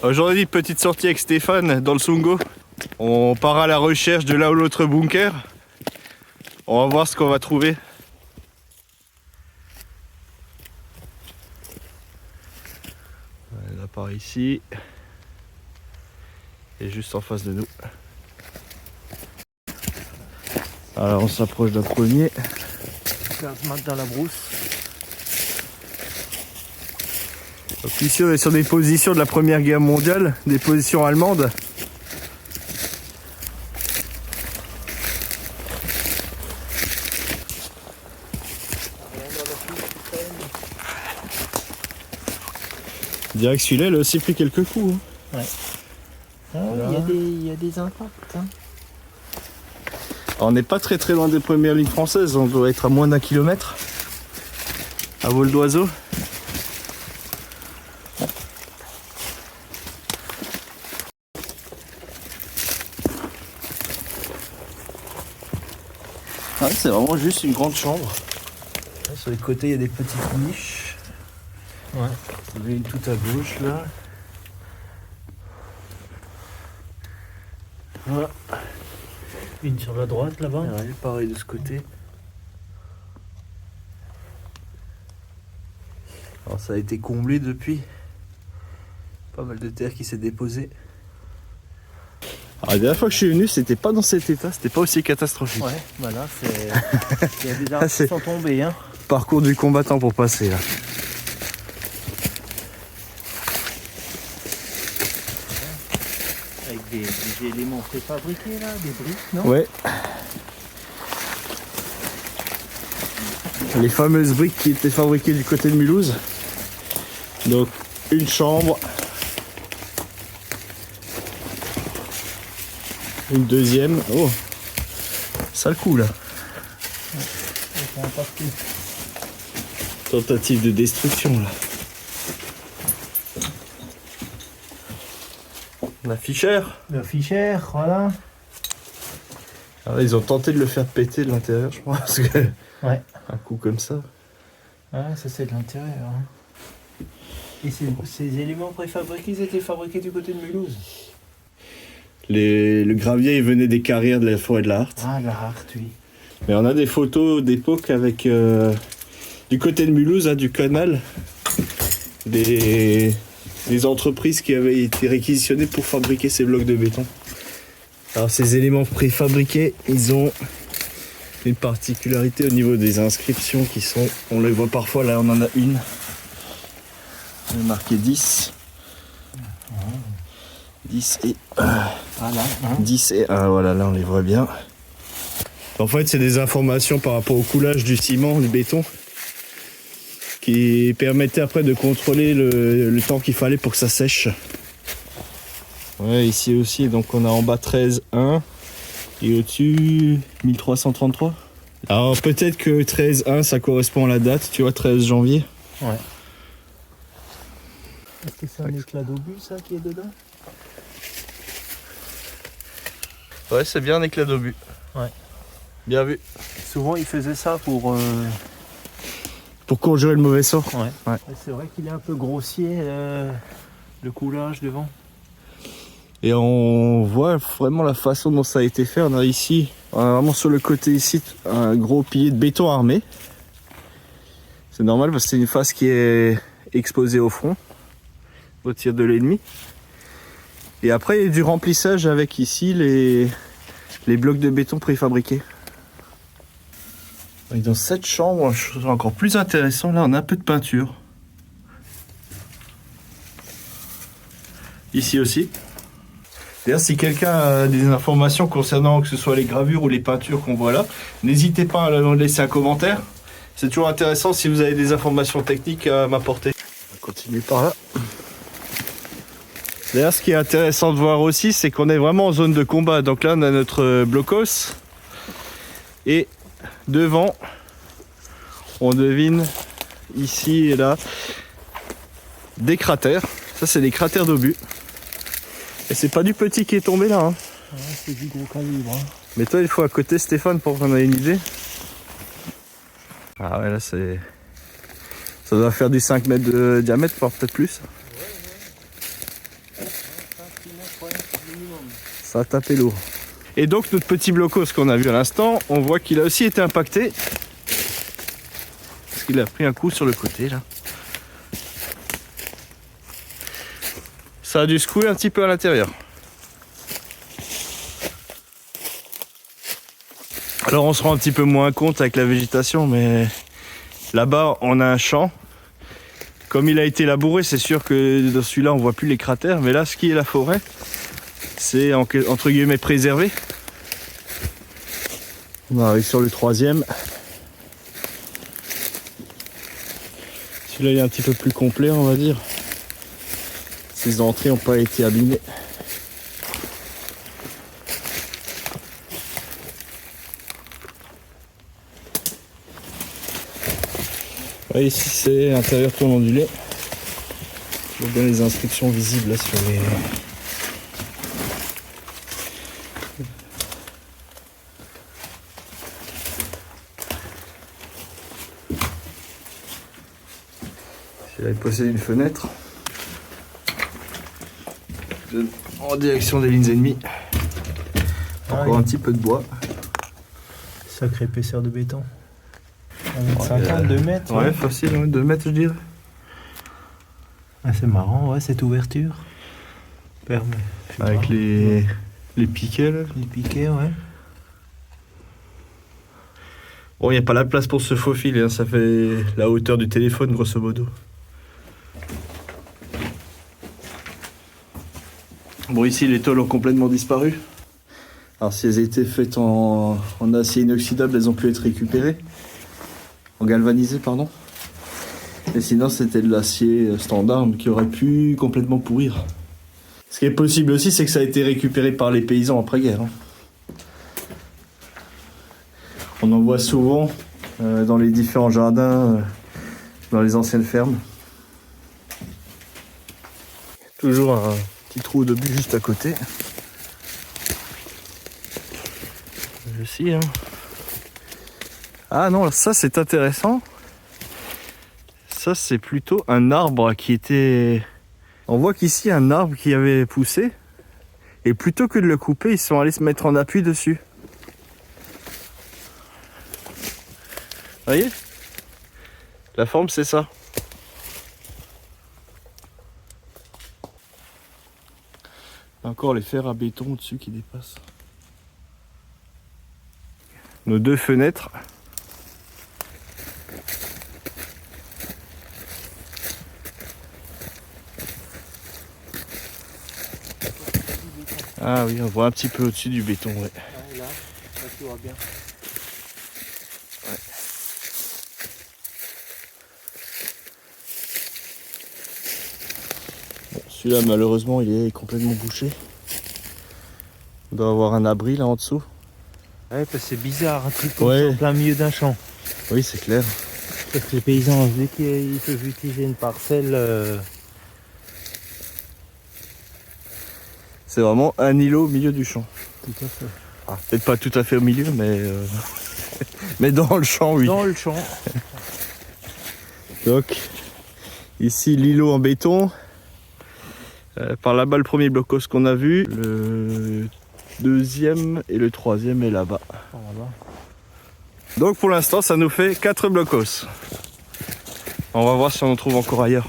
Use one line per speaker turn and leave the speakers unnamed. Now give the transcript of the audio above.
Aujourd'hui, petite sortie avec Stéphane dans le Sungo. On part à la recherche de l'un ou l'autre bunker. On va voir ce qu'on va trouver. Là par ici. Et juste en face de nous. Alors on s'approche d'un premier.
On se met dans la brousse.
Donc ici on est sur des positions de la Première Guerre mondiale, des positions allemandes. Je dirais que celui-là il a aussi pris quelques coups. Hein.
Ouais. Ah, il y a des impacts. Hein.
Alors, on n'est pas très loin des premières lignes françaises, on doit être à moins d'1 kilomètre à vol d'oiseau. Ah, c'est vraiment juste une grande chambre. Là, sur les côtés, il y a des petites niches.
Ouais.
Il y en a une tout à gauche là. Voilà.
Une sur la droite là-bas.
Ouais, pareil de ce côté. Alors ça a été comblé depuis. Pas mal de terre qui s'est déposée. Alors, la dernière fois que je suis venu, c'était pas dans cet état, c'était pas aussi catastrophique.
Ouais, bah là c'est. Il y a des arbres qui sont tombés, hein.
Parcours du combattant pour passer là.
Avec des éléments préfabriqués là, des briques, non?
Ouais. Les fameuses briques qui étaient fabriquées du côté de Mulhouse. Donc une chambre. Une deuxième. Oh, sale coup là. Tentative de destruction là. La fichère.
Le fichier, voilà.
Alors, ils ont tenté de le faire péter de l'intérieur, je pense. Parce que
Ouais.
un coup comme ça.
Ouais, ça c'est de l'intérieur. Hein. Et ces éléments préfabriqués, ils étaient fabriqués du côté de Mulhouse.
Le gravier il venait des carrières de la forêt de la Harte.
Ah, la Harte, oui.
Mais on a des photos d'époque avec du côté de Mulhouse, hein, du canal, des entreprises qui avaient été réquisitionnées pour fabriquer ces blocs de béton. Alors ces éléments préfabriqués, ils ont une particularité au niveau des inscriptions qui sont, on les voit parfois, là on en a une, on est marqué 10. 10 et
Voilà. Hein.
10 et 1, voilà, là on les voit bien. En fait, c'est des informations par rapport au coulage du ciment, du béton, qui permettaient après de contrôler le temps qu'il fallait pour que ça sèche. Ouais, ici aussi, donc on a en bas 13,1 et au-dessus 1333. Alors peut-être que 13,1 ça correspond à la date, tu vois, 13 janvier.
Ouais. Est-ce que c'est un éclat d'obus ça qui est dedans?
Ouais, c'est bien un éclat d'obus.
Ouais.
Bien vu.
Souvent ils faisaient ça pour.
Pour conjurer le mauvais sort.
Ouais.
Ouais.
C'est vrai qu'il est un peu grossier le coulage devant.
Et on voit vraiment la façon dont ça a été fait. On a ici, vraiment sur le côté ici, un gros pilier de béton armé. C'est normal parce que c'est une face qui est exposée au front, au tir de l'ennemi. Et après, il y a du remplissage avec ici les blocs de béton préfabriqués. Et dans cette chambre, je trouve ça encore plus intéressant. Là, on a un peu de peinture. Ici aussi. D'ailleurs, si quelqu'un a des informations concernant que ce soit les gravures ou les peintures qu'on voit là, n'hésitez pas à nous laisser un commentaire. C'est toujours intéressant si vous avez des informations techniques à m'apporter. On va continuer par là. D'ailleurs, ce qui est intéressant de voir aussi, c'est qu'on est vraiment en zone de combat. Donc là, on a notre blocos. Et devant, on devine ici et là des cratères. Ça, c'est des cratères d'obus. Et c'est pas du petit qui est tombé là. Hein.
Ouais, c'est du gros calibre. Hein.
Mais toi, il faut à côté Stéphane pour qu'on ait une idée. Ah ouais, là, c'est... Ça doit faire du 5 mètres de diamètre, voire peut-être plus. Ça a tapé lourd. Et donc notre petit blocos qu'on a vu à l'instant, on voit qu'il a aussi été impacté. Parce qu'il a pris un coup sur le côté là. Ça a dû secouer un petit peu à l'intérieur. Alors on se rend un petit peu moins compte avec la végétation, mais là-bas on a un champ. Comme il a été labouré, c'est sûr que dans celui-là on voit plus les cratères, mais là ce qui est la forêt, c'est entre guillemets préservé. On arrive sur le troisième. Celui-là il est un petit peu plus complet, on va dire. Ces entrées n'ont pas été abîmées. Ouais, ici c'est intérieur tournant du lait. Je vois bien les inscriptions visibles là sur les... Celui-là il possède une fenêtre. En direction des lignes ennemies. Encore un petit peu de bois.
Sacrée épaisseur de béton. 52 mètres.
Ouais, facile, ouais, 2 mètres je dirais.
Ah, c'est marrant, ouais, cette ouverture. Permet.
Avec les piquets là.
Les piquets, ouais.
Bon, il n'y a pas la place pour se faufiler, hein. Ça fait la hauteur du téléphone grosso modo. Bon, ici les tôles ont complètement disparu. Alors si elles étaient faites en acier inoxydable, elles ont pu être récupérées. En galvanisé, pardon. Et sinon c'était de l'acier standard qui aurait pu complètement pourrir. Ce qui est possible aussi, c'est que ça a été récupéré par les paysans après-guerre. Hein. On en voit souvent dans les différents jardins, dans les anciennes fermes. Toujours un petit trou de but juste à côté. Aussi, hein. Ah non, ça c'est intéressant. Ça c'est plutôt un arbre qui était... On voit qu'ici un arbre qui avait poussé. Et plutôt que de le couper, ils sont allés se mettre en appui dessus. Vous voyez? La forme c'est ça. Encore les fers à béton au-dessus qui dépassent. Nos 2 fenêtres. Ah oui, on voit un petit peu au-dessus du béton, ouais.
Ouais, là tu vois bien.
Ouais. Bon, celui-là, malheureusement, il est complètement bouché. On doit avoir un abri là en dessous.
Ouais, parce que c'est bizarre, un truc comme
Ouais.
ça en plein milieu d'un champ.
Oui, c'est clair.
Parce que les paysans, dès qu'ils peuvent utiliser une parcelle,
C'est vraiment un îlot au milieu du champ.
tout à fait.
Ah, peut-être pas tout à fait au milieu, mais, mais dans le champ, oui.
Dans le champ.
Donc, ici l'îlot en béton. Par là-bas, le premier blocos qu'on a vu. Le deuxième et le troisième est là-bas.
Voilà.
Donc pour l'instant, ça nous fait 4 blocos. On va voir si on en trouve encore ailleurs.